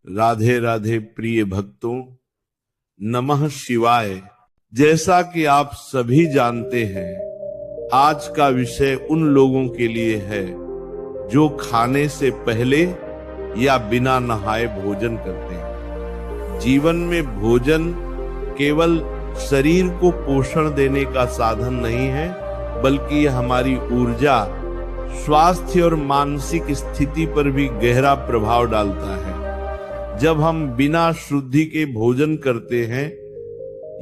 राधे राधे प्रिय भक्तों, नमः शिवाय। जैसा कि आप सभी जानते हैं, आज का विषय उन लोगों के लिए है जो खाने से पहले या बिना नहाए भोजन करते हैं। जीवन में भोजन केवल शरीर को पोषण देने का साधन नहीं है, बल्कि यह हमारी ऊर्जा, स्वास्थ्य और मानसिक स्थिति पर भी गहरा प्रभाव डालता है। जब हम बिना शुद्धि के भोजन करते हैं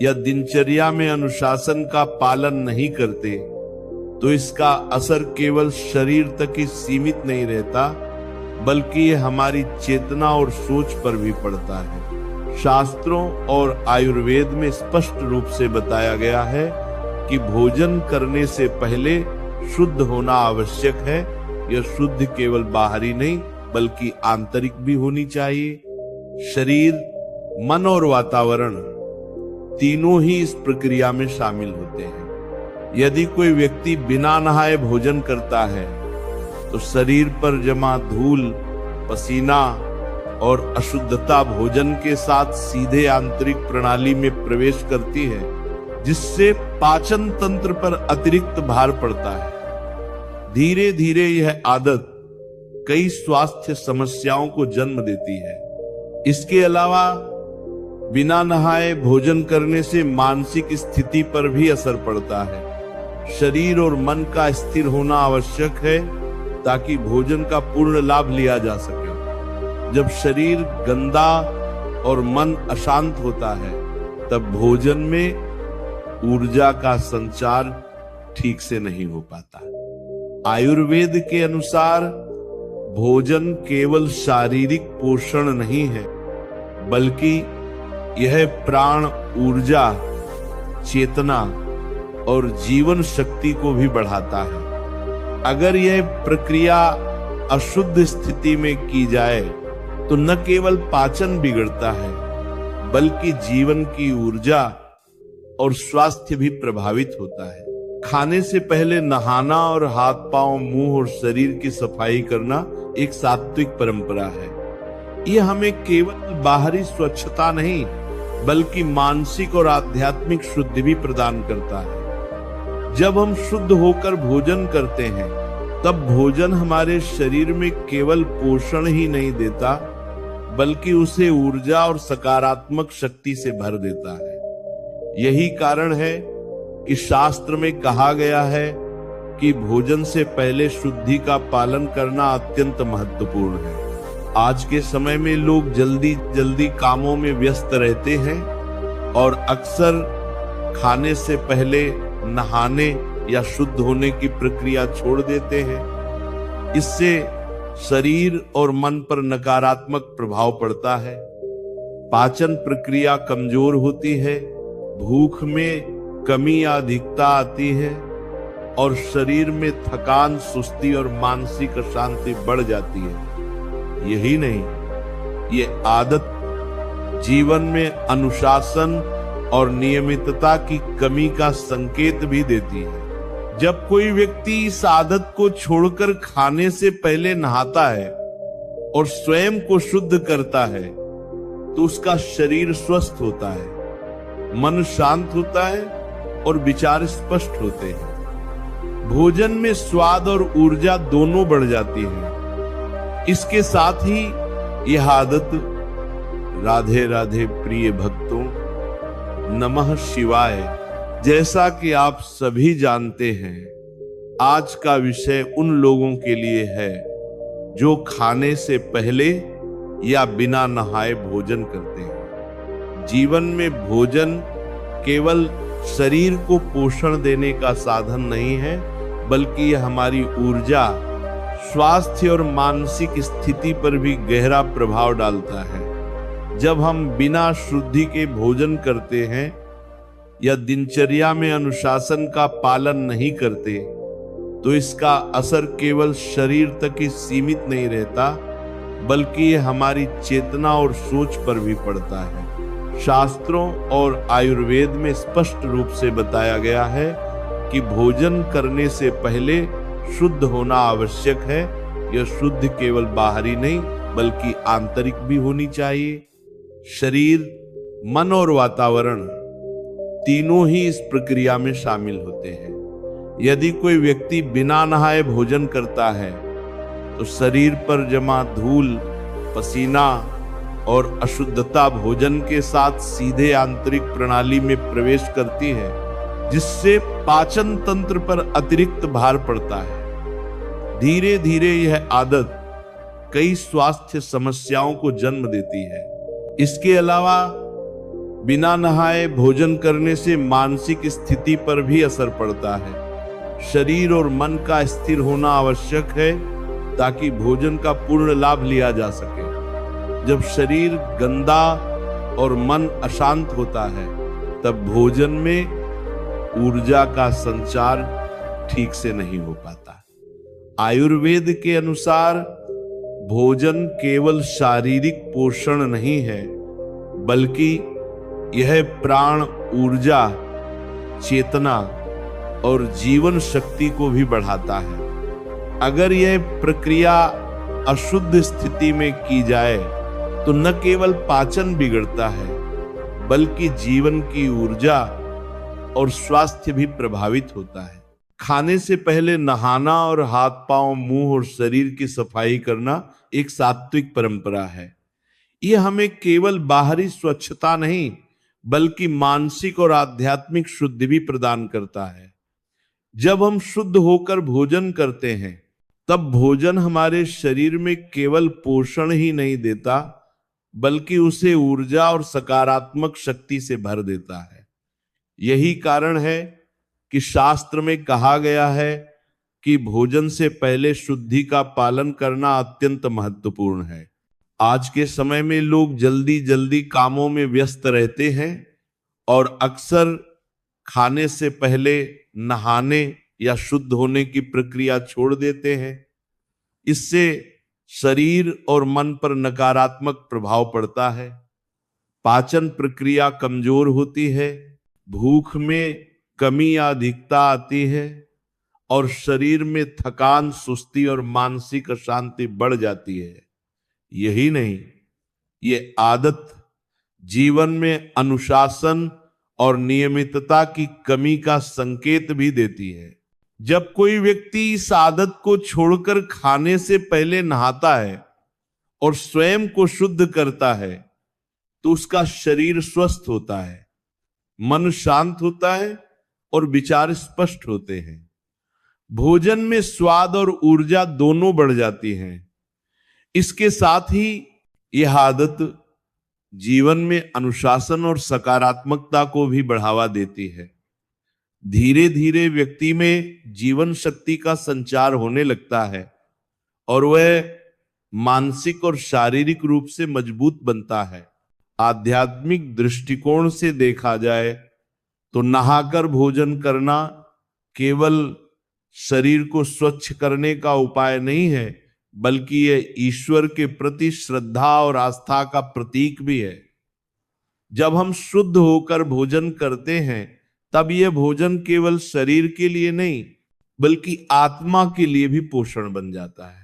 या दिनचर्या में अनुशासन का पालन नहीं करते, तो इसका असर केवल शरीर तक ही सीमित नहीं रहता, बल्कि ये हमारी चेतना और सोच पर भी पड़ता है। शास्त्रों और आयुर्वेद में स्पष्ट रूप से बताया गया है कि भोजन करने से पहले शुद्ध होना आवश्यक है। यह शुद्ध केवल बाहरी नहीं, बल्कि आंतरिक भी होनी चाहिए। शरीर, मन और वातावरण तीनों ही इस प्रक्रिया में शामिल होते हैं। यदि कोई व्यक्ति बिना नहाए भोजन करता है, तो शरीर पर जमा धूल, पसीना और अशुद्धता भोजन के साथ सीधे आंतरिक प्रणाली में प्रवेश करती है, जिससे पाचन तंत्र पर अतिरिक्त भार पड़ता है। धीरे धीरे यह आदत कई स्वास्थ्य समस्याओं को जन्म देती है। इसके अलावा बिना नहाए भोजन करने से मानसिक स्थिति पर भी असर पड़ता है। शरीर और मन का स्थिर होना आवश्यक है ताकि भोजन का पूर्ण लाभ लिया जा सके। जब शरीर गंदा और मन अशांत होता है, तब भोजन में ऊर्जा का संचार ठीक से नहीं हो पाता। आयुर्वेद के अनुसार भोजन केवल शारीरिक पोषण नहीं है, बल्कि यह प्राण, ऊर्जा, चेतना और जीवन शक्ति को भी बढ़ाता है। अगर यह प्रक्रिया अशुद्ध स्थिति में की जाए, तो न केवल पाचन बिगड़ता है, बल्कि जीवन की ऊर्जा और स्वास्थ्य भी प्रभावित होता है। खाने से पहले नहाना और हाथ पांव, मुंह और शरीर की सफाई करना एक सात्विक परंपरा है। यह हमें केवल बाहरी स्वच्छता नहीं, बल्कि मानसिक और आध्यात्मिक शुद्धि भी प्रदान करता है। जब हम शुद्ध होकर भोजन करते हैं, तब भोजन हमारे शरीर में केवल पोषण ही नहीं देता, बल्कि उसे ऊर्जा और सकारात्मक शक्ति से भर देता है। यही कारण है कि शास्त्र में कहा गया है कि भोजन से पहले शुद्धि का पालन करना अत्यंत महत्वपूर्ण है। आज के समय में लोग जल्दी जल्दी कामों में व्यस्त रहते हैं और अक्सर खाने से पहले नहाने या शुद्ध होने की प्रक्रिया छोड़ देते हैं। इससे शरीर और मन पर नकारात्मक प्रभाव पड़ता है। पाचन प्रक्रिया कमजोर होती है, भूख में कमी या अधिकता आती है और शरीर में थकान, सुस्ती और मानसिक अशांति बढ़ जाती है। यही नहीं, ये आदत जीवन में अनुशासन और नियमितता की कमी का संकेत भी देती है। जब कोई व्यक्ति इस आदत को छोड़कर खाने से पहले नहाता है और स्वयं को शुद्ध करता है, तो उसका शरीर स्वस्थ होता है, मन शांत होता है और विचार स्पष्ट होते हैं। भोजन में स्वाद और ऊर्जा दोनों बढ़ जाती है। इसके साथ ही यह आदत, राधे राधे प्रिय भक्तों, नमः शिवाय। जैसा कि आप सभी जानते हैं, आज का विषय उन लोगों के लिए है जो खाने से पहले या बिना नहाए भोजन करते हैं। जीवन में भोजन केवल शरीर को पोषण देने का साधन नहीं है, बल्कि यह हमारी ऊर्जा, स्वास्थ्य और मानसिक स्थिति पर भी गहरा प्रभाव डालता है। जब हम बिना शुद्धि के भोजन करते हैं या दिनचर्या में अनुशासन का पालन नहीं करते, तो इसका असर केवल शरीर तक ही सीमित नहीं रहता, बल्कि यह हमारी चेतना और सोच पर भी पड़ता है। शास्त्रों और आयुर्वेद में स्पष्ट रूप से बताया गया है कि भोजन करने से पहले शुद्ध होना आवश्यक है। यह शुद्ध केवल बाहरी नहीं, बल्कि आंतरिक भी होनी चाहिए। शरीर, मन और वातावरण तीनों ही इस प्रक्रिया में शामिल होते हैं। यदि कोई व्यक्ति बिना नहाए भोजन करता है तो शरीर पर जमा धूल, पसीना और अशुद्धता भोजन के साथ सीधे आंतरिक प्रणाली में प्रवेश करती है, जिससे पाचन तंत्र पर अतिरिक्त भार पड़ता है। धीरे धीरे यह आदत कई स्वास्थ्य समस्याओं को जन्म देती है। इसके अलावा बिना नहाए भोजन करने से मानसिक स्थिति पर भी असर पड़ता है। शरीर और मन का स्थिर होना आवश्यक है ताकि भोजन का पूर्ण लाभ लिया जा सके। जब शरीर गंदा और मन अशांत होता है, तब भोजन में ऊर्जा का संचार ठीक से नहीं हो पाता। आयुर्वेद के अनुसार भोजन केवल शारीरिक पोषण नहीं है, बल्कि यह प्राण, ऊर्जा, चेतना और जीवन शक्ति को भी बढ़ाता है। अगर यह प्रक्रिया अशुद्ध स्थिति में की जाए तो न केवल पाचन बिगड़ता है, बल्कि जीवन की ऊर्जा और स्वास्थ्य भी प्रभावित होता है। खाने से पहले नहाना और हाथ पांव, मुंह और शरीर की सफाई करना एक सात्विक परंपरा है। यह हमें केवल बाहरी स्वच्छता नहीं, बल्कि मानसिक और आध्यात्मिक शुद्धि भी प्रदान करता है। जब हम शुद्ध होकर भोजन करते हैं, तब भोजन हमारे शरीर में केवल पोषण ही नहीं देता, बल्कि उसे ऊर्जा और सकारात्मक शक्ति से भर देता है। यही कारण है कि शास्त्र में कहा गया है कि भोजन से पहले शुद्धि का पालन करना अत्यंत महत्वपूर्ण है। आज के समय में लोग जल्दी जल्दी कामों में व्यस्त रहते हैं और अक्सर खाने से पहले नहाने या शुद्ध होने की प्रक्रिया छोड़ देते हैं। इससे शरीर और मन पर नकारात्मक प्रभाव पड़ता है। पाचन प्रक्रिया कमजोर होती है, भूख में कमी या अधिकता आती है और शरीर में थकान, सुस्ती और मानसिक अशांति बढ़ जाती है। यही नहीं, ये आदत जीवन में अनुशासन और नियमितता की कमी का संकेत भी देती है। जब कोई व्यक्ति इस आदत को छोड़कर खाने से पहले नहाता है और स्वयं को शुद्ध करता है, तो उसका शरीर स्वस्थ होता है, मन शांत होता है और विचार स्पष्ट होते हैं। भोजन में स्वाद और ऊर्जा दोनों बढ़ जाती हैं। इसके साथ ही यह आदत जीवन में अनुशासन और सकारात्मकता को भी बढ़ावा देती है। धीरे धीरे व्यक्ति में जीवन शक्ति का संचार होने लगता है और वह मानसिक और शारीरिक रूप से मजबूत बनता है। आध्यात्मिक दृष्टिकोण से देखा जाए तो नहाकर भोजन करना केवल शरीर को स्वच्छ करने का उपाय नहीं है, बल्कि यह ईश्वर के प्रति श्रद्धा और आस्था का प्रतीक भी है। जब हम शुद्ध होकर भोजन करते हैं, तब यह भोजन केवल शरीर के लिए नहीं, बल्कि आत्मा के लिए भी पोषण बन जाता है।